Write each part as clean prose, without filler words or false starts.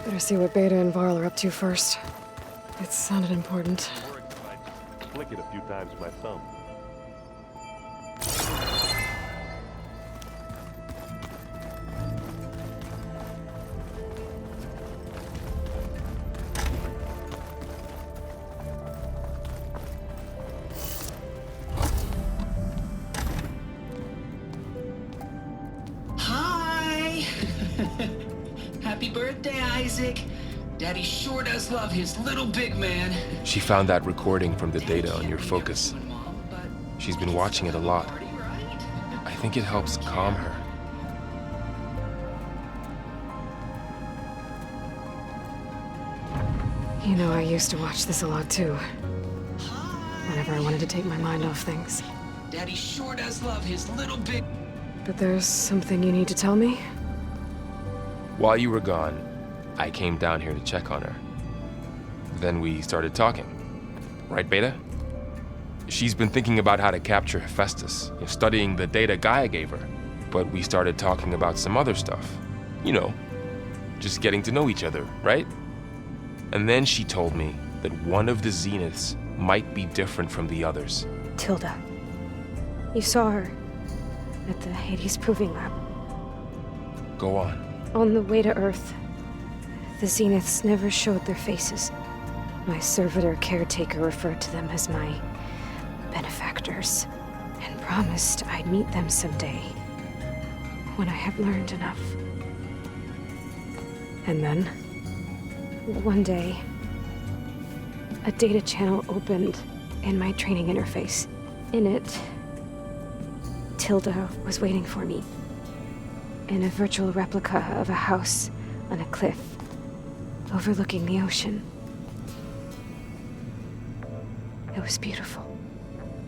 Better see what Beta and Varl are up to first. It sounded important. Flick it a few times with my thumb. Hi! Happy birthday, Isaac. Daddy sure does love his little big man. She found that recording from the data on your focus. She's been watching it a lot. I think it helps calm her. You know, I used to watch this a lot too. Whenever I wanted to take my mind off things. Daddy sure does love his little big... But there's something you need to tell me? While you were gone, I came down here to check on her. Then we started talking. Right, Beta? She's been thinking about how to capture Hephaestus, studying the data Gaia gave her. But we started talking about some other stuff. You know, just getting to know each other, right? And then she told me that one of the Zeniths might be different from the others. Tilda. You saw her at the Hades Proving Lab. Go on. On the way to Earth, the Zeniths never showed their faces. My servitor caretaker referred to them as my benefactors, and promised I'd meet them someday, when I had learned enough. And then, one day, a data channel opened in my training interface. In it, Tilda was waiting for me, in a virtual replica of a house on a cliff overlooking the ocean. It was beautiful.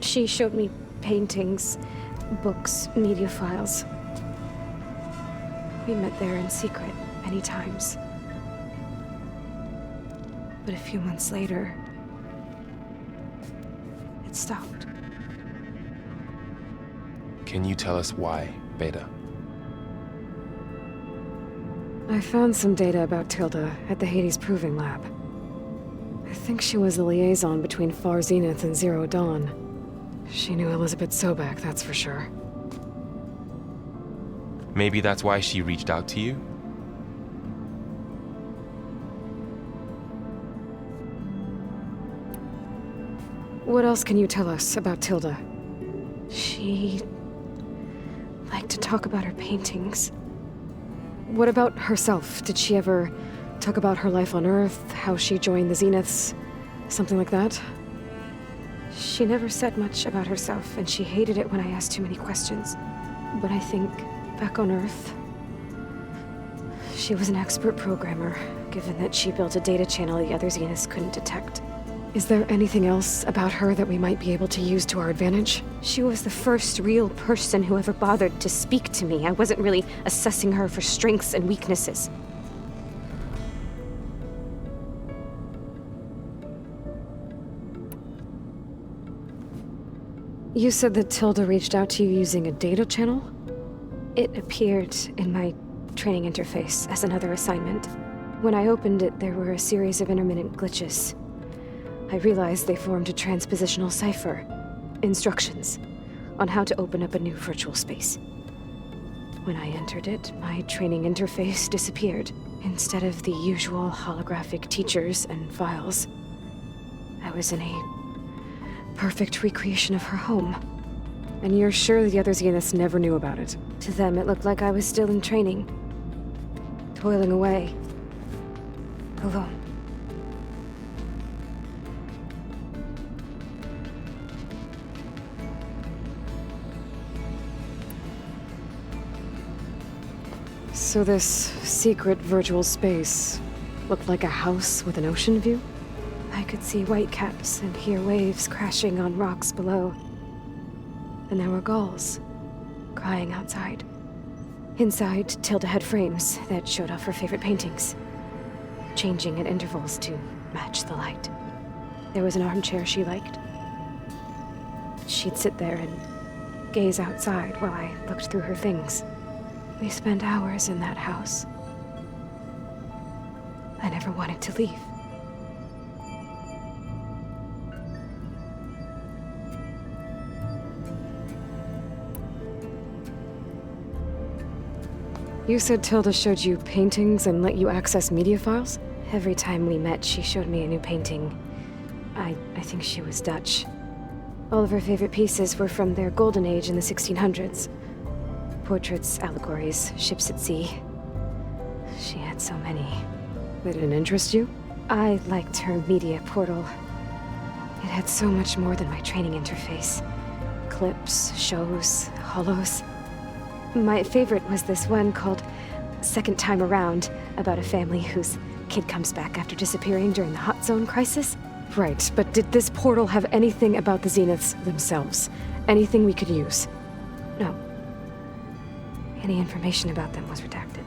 She showed me paintings, books, media files. We met there in secret many times. But a few months later, it stopped. Can you tell us why, Beta? I found some data about Tilda at the Hades Proving Lab. I think she was the liaison between Far Zenith and Zero Dawn. She knew Elizabeth Sobek, that's for sure. Maybe that's why she reached out to you? What else can you tell us about Tilda? She liked to talk about her paintings. What about herself? Did she ever talk about her life on Earth, how she joined the Zeniths, something like that? She never said much about herself, and she hated it when I asked too many questions. But I think, back on Earth, she was an expert programmer, given that she built a data channel the other Zeniths couldn't detect. Is there anything else about her that we might be able to use to our advantage? She was the first real person who ever bothered to speak to me. I wasn't really assessing her for strengths and weaknesses. You said that Tilda reached out to you using a data channel? It appeared in my training interface as another assignment. When I opened it, there were a series of intermittent glitches. I realized they formed a transpositional cipher, instructions, on how to open up a new virtual space. When I entered it, my training interface disappeared. Instead of the usual holographic teachers and files, I was in a perfect recreation of her home. And you're sure the other Zeniths never knew about it? To them, it looked like I was still in training, toiling away, alone. So this secret virtual space looked like a house with an ocean view? I could see whitecaps and hear waves crashing on rocks below. And there were gulls crying outside. Inside, Tilda had frames that showed off her favorite paintings. changing at intervals to match the light. There was an armchair she liked. She'd sit there and gaze outside while I looked through her things. We spent hours in that house. I never wanted to leave. You said Tilda showed you paintings and let you access media files? Every time we met, she showed me a new painting. I think she was Dutch. All of her favorite pieces were from their golden age in the 1600s. Portraits, allegories, ships at sea. She had so many. They didn't interest you? I liked her media portal. It had so much more than my training interface. Clips, shows, holos. My favorite was this one called Second Time Around, about a family whose kid comes back after disappearing during the Hot Zone crisis. Right, but did this portal have anything about the Zeniths themselves? Anything we could use? No. Any information about them was redacted.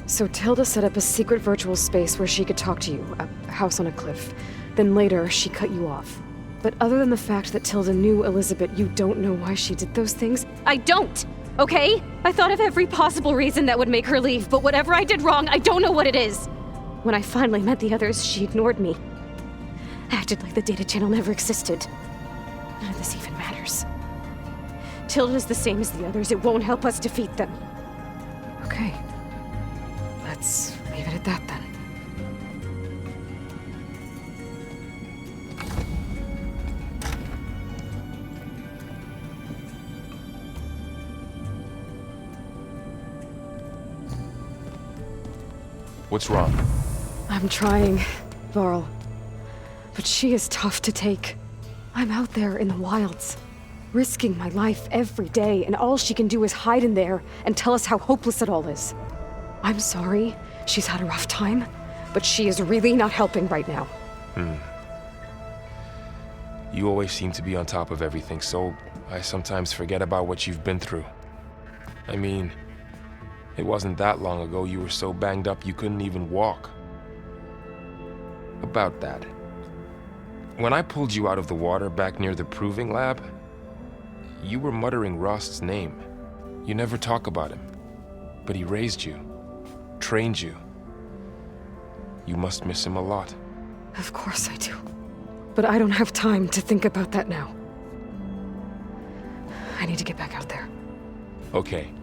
So Tilda set up a secret virtual space where she could talk to you, a house on a cliff. Then later, she cut you off. But other than the fact that Tilda knew Elizabeth, you don't know why she did those things? I don't! Okay? I thought of every possible reason that would make her leave, but whatever I did wrong, I don't know what it is! When I finally met the others, she ignored me. Acted like the data channel never existed. None of this even matters. Tilda's the same as the others. It won't help us defeat them. Okay. Let's leave it at that then. What's wrong? I'm trying, Varl. But she is tough to take. I'm out there in the wilds, risking my life every day, and all she can do is hide in there and tell us how hopeless it all is. I'm sorry, she's had a rough time, but she is really not helping right now. You always seem to be on top of everything, so I sometimes forget about what you've been through. I mean, it wasn't that long ago you were so banged up you couldn't even walk. About that. When I pulled you out of the water back near the proving lab, you were muttering Rost's name. You never talk about him. But he raised you, trained you. You must miss him a lot. Of course I do. But I don't have time to think about that now. I need to get back out there. Okay.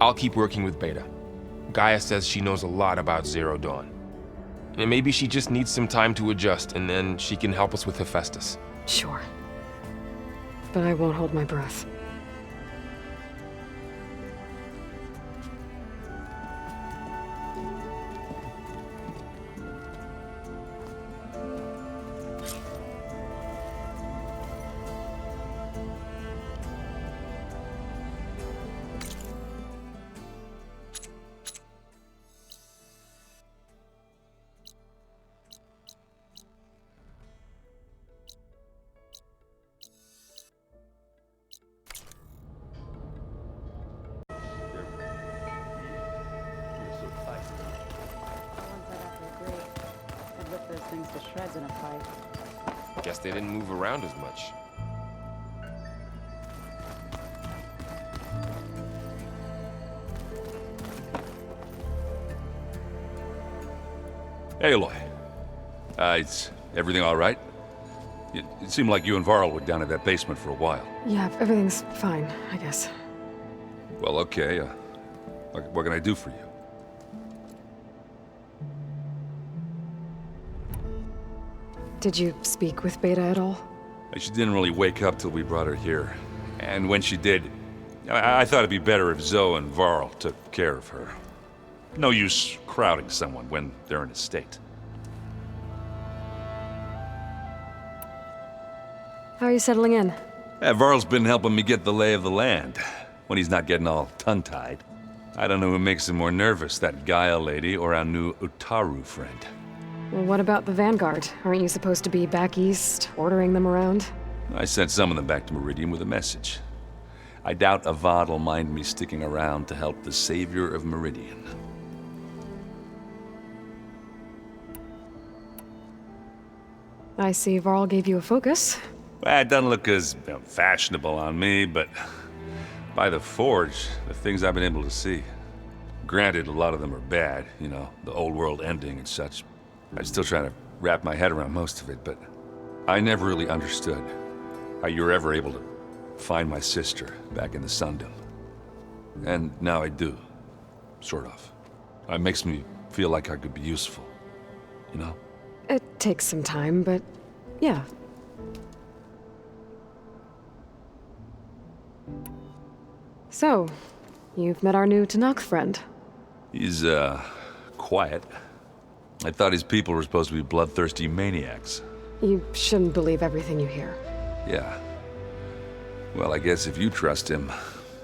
I'll keep working with Beta. Gaia says she knows a lot about Zero Dawn. And maybe she just needs some time to adjust, and then she can help us with Hephaestus. Sure. But I won't hold my breath. Things to shreds in a fight. Guess they didn't move around as much. Hey, Aloy. Is everything all right? It seemed like you and Varl were down at that basement for a while. Yeah, everything's fine, I guess. Well, okay. What can I do for you? Did you speak with Beta at all? She didn't really wake up till we brought her here. And when she did, I thought it'd be better if Zoe and Varl took care of her. No use crowding someone when they're in a state. How are you settling in? Varl's been helping me get the lay of the land, when he's not getting all tongue-tied. I don't know who makes him more nervous, that Gaia lady or our new Utaru friend. Well, what about the Vanguard? Aren't you supposed to be back east, ordering them around? I sent some of them back to Meridian with a message. I doubt Avad will mind me sticking around to help the savior of Meridian. I see Varl gave you a focus. Well, it doesn't look as fashionable on me, but by the Forge, the things I've been able to see. Granted, a lot of them are bad, you know, the old world ending and such. I'm still trying to wrap my head around most of it, but I never really understood how you were ever able to find my sister back in the Sundom. And now I do, sort of. It makes me feel like I could be useful, you know? It takes some time, but yeah. So, you've met our new Tanakh friend. He's, quiet. I thought his people were supposed to be bloodthirsty maniacs. You shouldn't believe everything you hear. Yeah. Well, I guess if you trust him,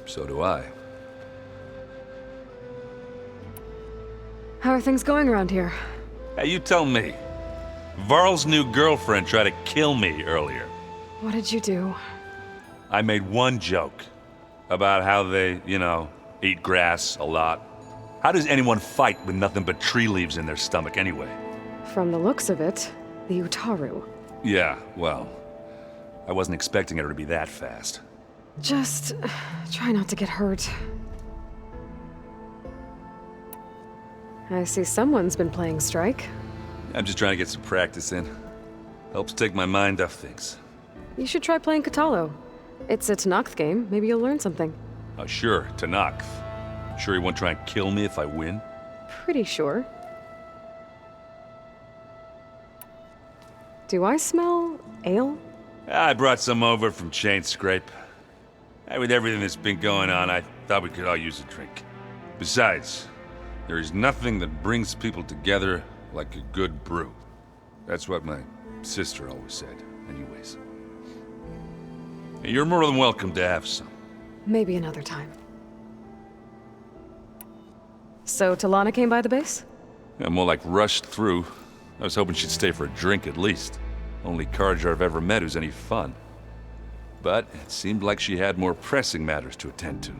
so do I. How are things going around here? Hey, you tell me. Varl's new girlfriend tried to kill me earlier. What did you do? I made one joke about how they, you know, eat grass a lot. How does anyone fight with nothing but tree leaves in their stomach anyway? From the looks of it, the Utaru. Yeah, well, I wasn't expecting her to be that fast. Just try not to get hurt. I see someone's been playing Strike. I'm just trying to get some practice in. Helps take my mind off things. You should try playing Katalo. It's a Tanakh game. Maybe you'll learn something. Sure, Tanakh. Sure he won't try and kill me if I win? Pretty sure. Do I smell ale? I brought some over from Chain Scrape. With everything that's been going on, I thought we could all use a drink. Besides, there is nothing that brings people together like a good brew. That's what my sister always said, anyways. You're more than welcome to have some. Maybe another time. So Talana came by the base? Yeah, more like rushed through. I was hoping she'd stay for a drink at least. Only Karjar I've ever met who's any fun. But it seemed like she had more pressing matters to attend to.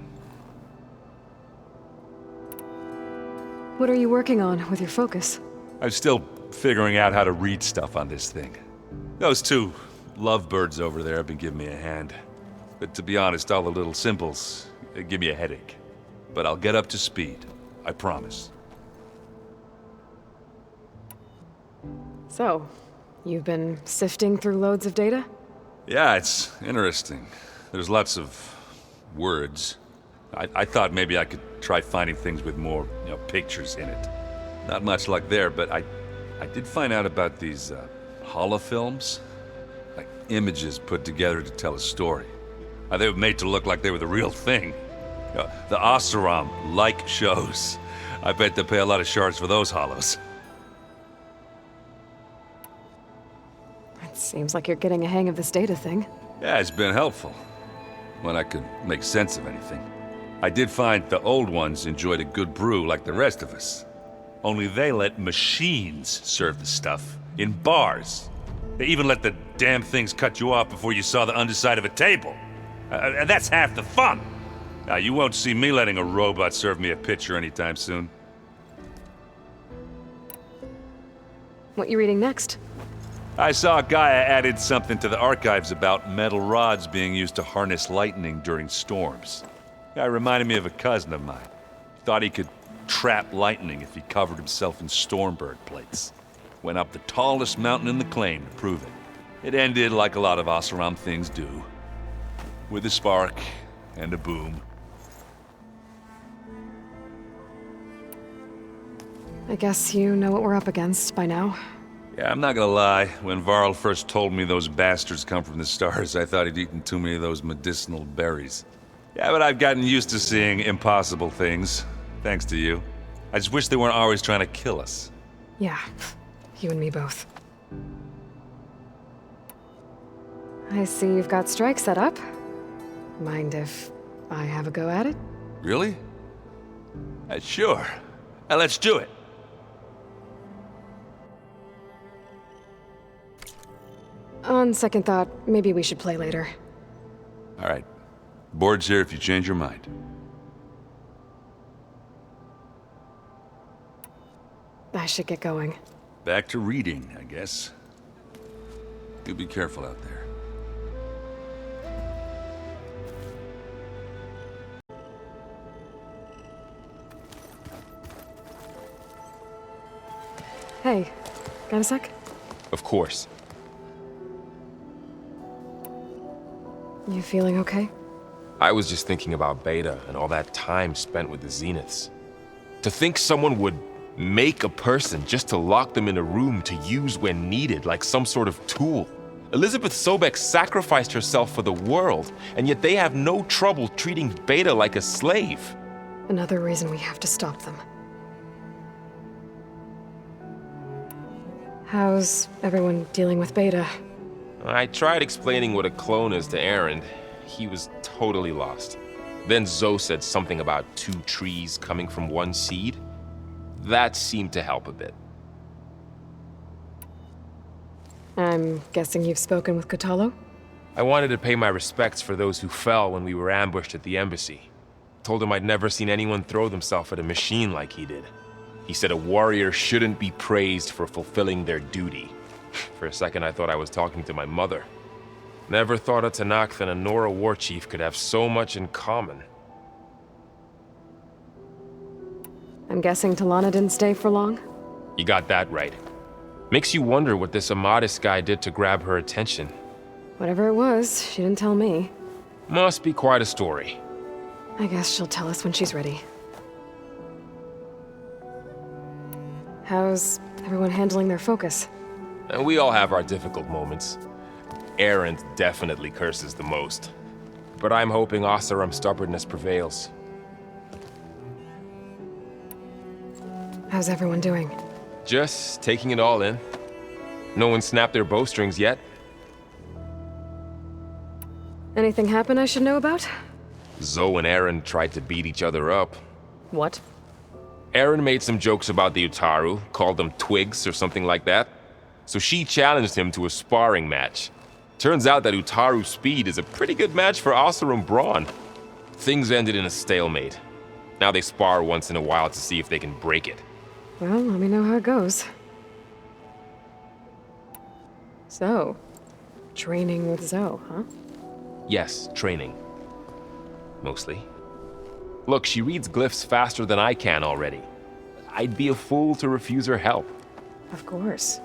What are you working on with your focus? I'm still figuring out how to read stuff on this thing. Those two lovebirds over there have been giving me a hand. But to be honest, all the little symbols, they give me a headache. But I'll get up to speed. I promise. So, you've been sifting through loads of data? Yeah, it's interesting. There's lots of words. I thought maybe I could try finding things with more, pictures in it. Not much luck there, but I did find out about these holofilms. Like images put together to tell a story. They were made to look like they were the real thing. The Oseram-like shows. I bet they pay a lot of shards for those hollows. It seems like you're getting a hang of this data thing. Yeah, it's been helpful. When I could make sense of anything. I did find the old ones enjoyed a good brew like the rest of us. Only they let machines serve the stuff in bars. They even let the damn things cut you off before you saw the underside of a table. And that's half the fun. Now, you won't see me letting a robot serve me a pitcher anytime soon. What you reading next? I saw Gaia added something to the archives about metal rods being used to harness lightning during storms. Guy reminded me of a cousin of mine. Thought he could trap lightning if he covered himself in Stormbird plates. Went up the tallest mountain in the claim to prove it. It ended like a lot of Oseram things do. With a spark and a boom. I guess you know what we're up against by now. Yeah, I'm not gonna lie. When Varl first told me those bastards come from the stars, I thought he'd eaten too many of those medicinal berries. Yeah, but I've gotten used to seeing impossible things, thanks to you. I just wish they weren't always trying to kill us. Yeah, you and me both. I see you've got Strike set up. Mind if I have a go at it? Really? Sure. Let's do it. On second thought, maybe we should play later. All right. Board's here if you change your mind. I should get going. Back to reading, I guess. You be careful out there. Hey, got a sec? Of course. You feeling okay? I was just thinking about Beta and all that time spent with the Zeniths. To think someone would make a person just to lock them in a room to use when needed, like some sort of tool. Elizabeth Sobek sacrificed herself for the world, and yet they have no trouble treating Beta like a slave. Another reason we have to stop them. How's everyone dealing with Beta? I tried explaining what a clone is to Aaron. He was totally lost. Then Zoe said something about 2 trees coming from 1 seed. That seemed to help a bit. I'm guessing you've spoken with Cthulhu? I wanted to pay my respects for those who fell when we were ambushed at the embassy. Told him I'd never seen anyone throw themselves at a machine like he did. He said a warrior shouldn't be praised for fulfilling their duty. For a second, I thought I was talking to my mother. Never thought a Tanakh and a Nora war chief could have so much in common. I'm guessing Talana didn't stay for long? You got that right. Makes you wonder what this Amadis guy did to grab her attention. Whatever it was, she didn't tell me. Must be quite a story. I guess she'll tell us when she's ready. How's everyone handling their focus? And we all have our difficult moments. Aaron definitely curses the most. But I'm hoping Oseram's stubbornness prevails. How's everyone doing? Just taking it all in. No one snapped their bowstrings yet. Anything happen I should know about? Zoe and Aaron tried to beat each other up. What? Aaron made some jokes about the Utaru, called them twigs or something like that. So she challenged him to a sparring match. Turns out that Utaru speed is a pretty good match for Oseram brawn. Things ended in a stalemate. Now they spar once in a while to see if they can break it. Well, let me know how it goes. So, training with Zoe, huh? Yes, training. Mostly. Look, she reads glyphs faster than I can already. I'd be a fool to refuse her help. Of course.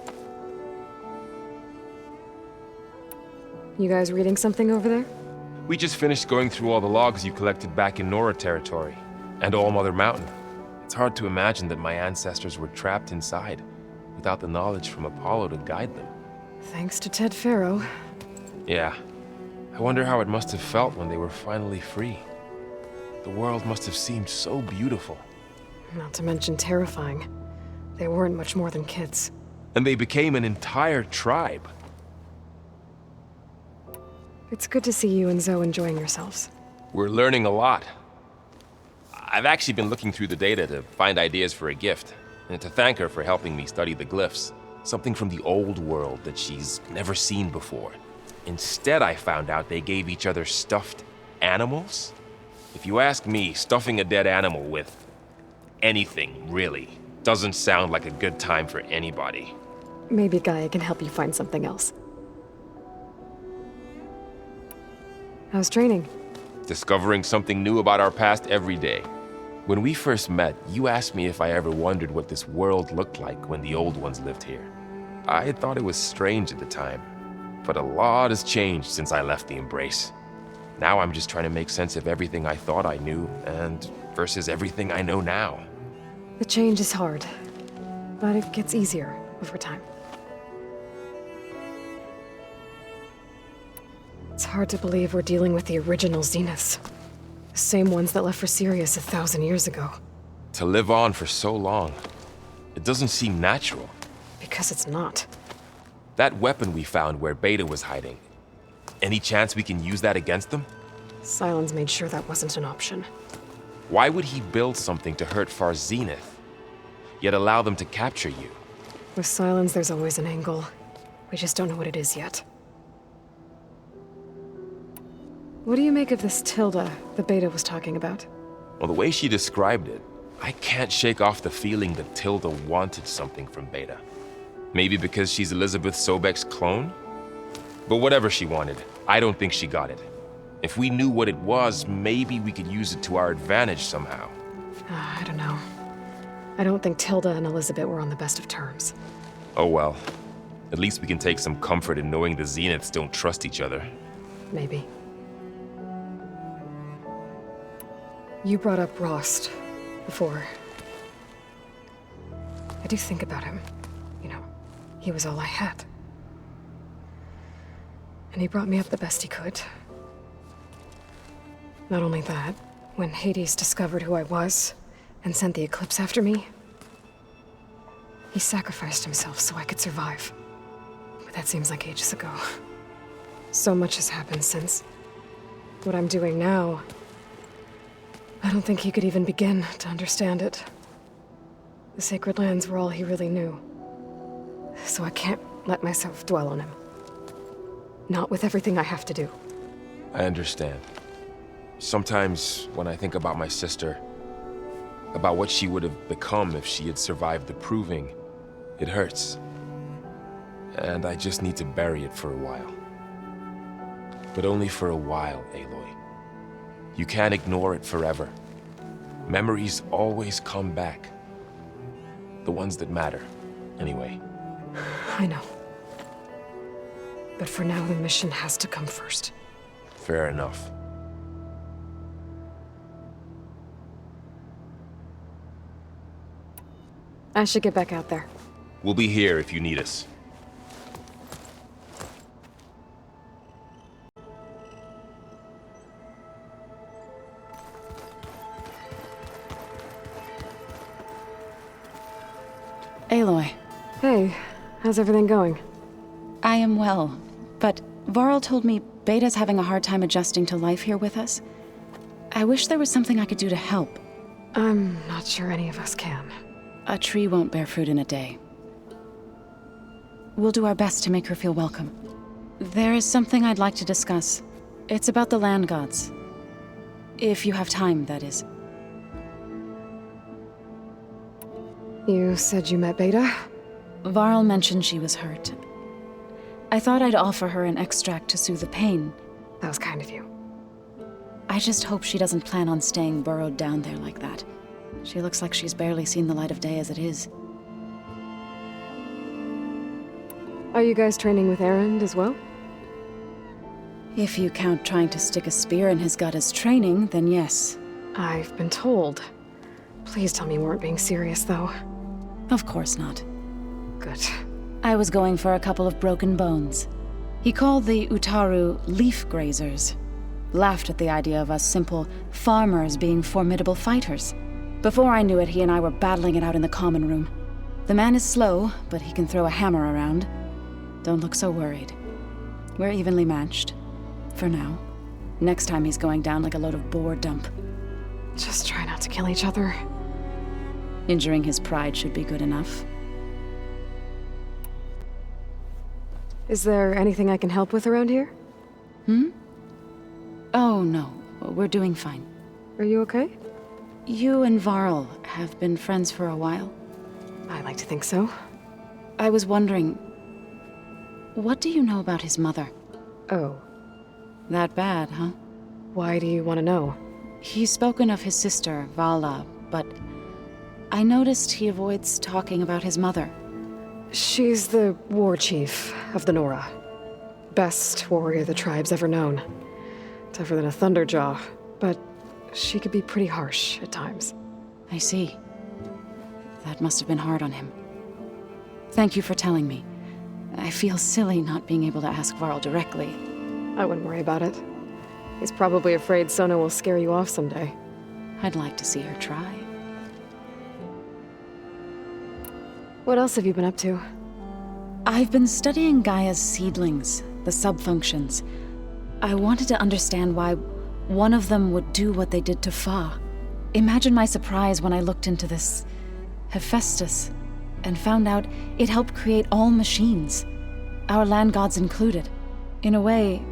You guys reading something over there? We just finished going through all the logs you collected back in Nora territory, and All Mother Mountain. It's hard to imagine that my ancestors were trapped inside, without the knowledge from Apollo to guide them. Thanks to Ted Faro. Yeah. I wonder how it must have felt when they were finally free. The world must have seemed so beautiful. Not to mention terrifying. They weren't much more than kids. And they became an entire tribe. It's good to see you and Zoe enjoying yourselves. We're learning a lot. I've actually been looking through the data to find ideas for a gift, and to thank her for helping me study the glyphs. Something from the old world that she's never seen before. Instead, I found out they gave each other stuffed animals. If you ask me, stuffing a dead animal with anything, really, doesn't sound like a good time for anybody. Maybe Gaia can help you find something else. How's training? Discovering something new about our past every day. When we first met, you asked me if I ever wondered what this world looked like when the old ones lived here. I thought it was strange at the time, but a lot has changed since I left the Embrace. Now I'm just trying to make sense of everything I thought I knew and versus everything I know now. The change is hard, but it gets easier over time. It's hard to believe we're dealing with the original Zeniths. The same ones that left for Sirius 1,000 years ago. To live on for so long, it doesn't seem natural. Because it's not. That weapon we found where Beta was hiding, any chance we can use that against them? Sylens made sure that wasn't an option. Why would he build something to hurt Far Zenith, yet allow them to capture you? With Sylens, there's always an angle. We just don't know what it is yet. What do you make of this Tilda the Beta was talking about? Well, the way she described it, I can't shake off the feeling that Tilda wanted something from Beta. Maybe because she's Elizabeth Sobek's clone? But whatever she wanted, I don't think she got it. If we knew what it was, maybe we could use it to our advantage somehow. I don't know. I don't think Tilda and Elizabeth were on the best of terms. Oh well. At least we can take some comfort in knowing the Zeniths don't trust each other. Maybe. You brought up Rost before. I do think about him. You know, he was all I had. And he brought me up the best he could. Not only that, when Hades discovered who I was and sent the Eclipse after me, he sacrificed himself so I could survive. But that seems like ages ago. So much has happened since. What I'm doing now, I don't think he could even begin to understand it. The Sacred Lands were all he really knew. So I can't let myself dwell on him. Not with everything I have to do. I understand. Sometimes when I think about my sister, about what she would have become if she had survived the Proving, it hurts. And I just need to bury it for a while. But only for a while, Aloy. You can't ignore it forever. Memories always come back. The ones that matter, anyway. I know. But for now, the mission has to come first. Fair enough. I should get back out there. We'll be here if you need us. Aloy, Hey, how's everything going? I am well, but Varl told me Beta's having a hard time adjusting to life here with us. I wish there was something I could do to help. I'm not sure any of us can. A tree won't bear fruit in a day. We'll do our best to make her feel welcome. There is something I'd like to discuss. It's about the land gods. If you have time, that is. You said you met Beta? Varl mentioned she was hurt. I thought I'd offer her an extract to soothe the pain. That was kind of you. I just hope she doesn't plan on staying burrowed down there like that. She looks like she's barely seen the light of day as it is. Are you guys training with Erend as well? If you count trying to stick a spear in his gut as training, then yes. I've been told. Please tell me you weren't being serious, though. Of course not. Good. I was going for a couple of broken bones. He called the Utaru leaf grazers. Laughed at the idea of us simple farmers being formidable fighters. Before I knew it, he and I were battling it out in the common room. The man is slow, but he can throw a hammer around. Don't look so worried. We're evenly matched. For now. Next time he's going down like a load of boar dump. Just try not to kill each other. Injuring his pride should be good enough. Is there anything I can help with around here? Oh, no. We're doing fine. Are you okay? You and Varl have been friends for a while. I like to think so. I was wondering, what do you know about his mother? Oh, That bad, huh? why do you want to know? He's spoken of his sister, Vala, but I noticed he avoids talking about his mother. She's the war chief of the Nora. Best warrior the tribe's ever known. Tougher than a Thunderjaw, but she could be pretty harsh at times. I see. That must have been hard on him. Thank you for telling me. I feel silly not being able to ask Varl directly. I wouldn't worry about it. He's probably afraid Sona will scare you off someday. I'd like to see her try. What else have you been up to? I've been studying Gaia's seedlings, the subfunctions. I wanted to understand why one of them would do what they did to Fa. Imagine my surprise when I looked into this Hephaestus and found out it helped create all machines, our land gods included. In a way,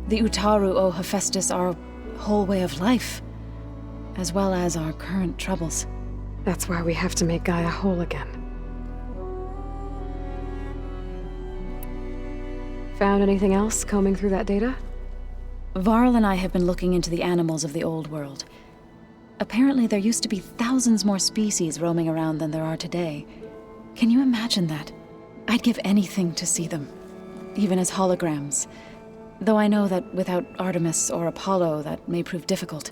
The Utaru owe Hephaestus our whole way of life, as well as our current troubles. That's why we have to make Gaia whole again. Found anything else combing through that data? Varl and I have been looking into the animals of the old world. Apparently there used to be thousands more species roaming around than there are today. Can you imagine that? I'd give anything to see them, even as holograms. Though I know that without Artemis or Apollo, that may prove difficult.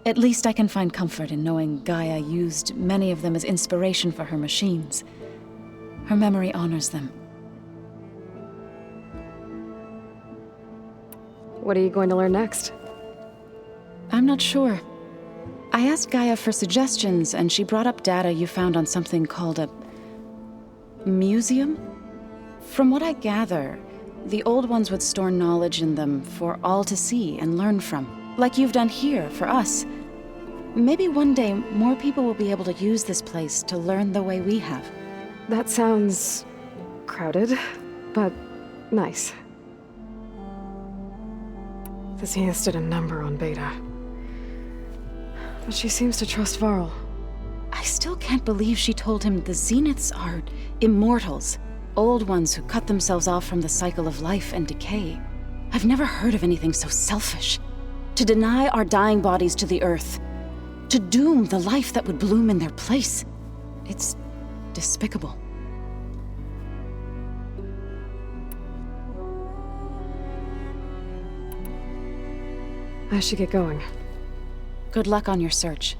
At least I can find comfort in knowing Gaia used many of them as inspiration for her machines. Her memory honors them. What are you going to learn next? I'm not sure. I asked Gaia for suggestions, and she brought up data you found on something called a museum? From what I gather, the old ones would store knowledge in them for all to see and learn from, like you've done here for us. Maybe one day more people will be able to use this place to learn the way we have. That sounds crowded, but nice. The Zeniths did a number on Beta. But she seems to trust Varl. I still can't believe she told him the Zeniths are immortals. Old ones who cut themselves off from the cycle of life and decay. I've never heard of anything so selfish. To deny our dying bodies to the earth. To doom the life that would bloom in their place. It's despicable. I should get going. Good luck on your search.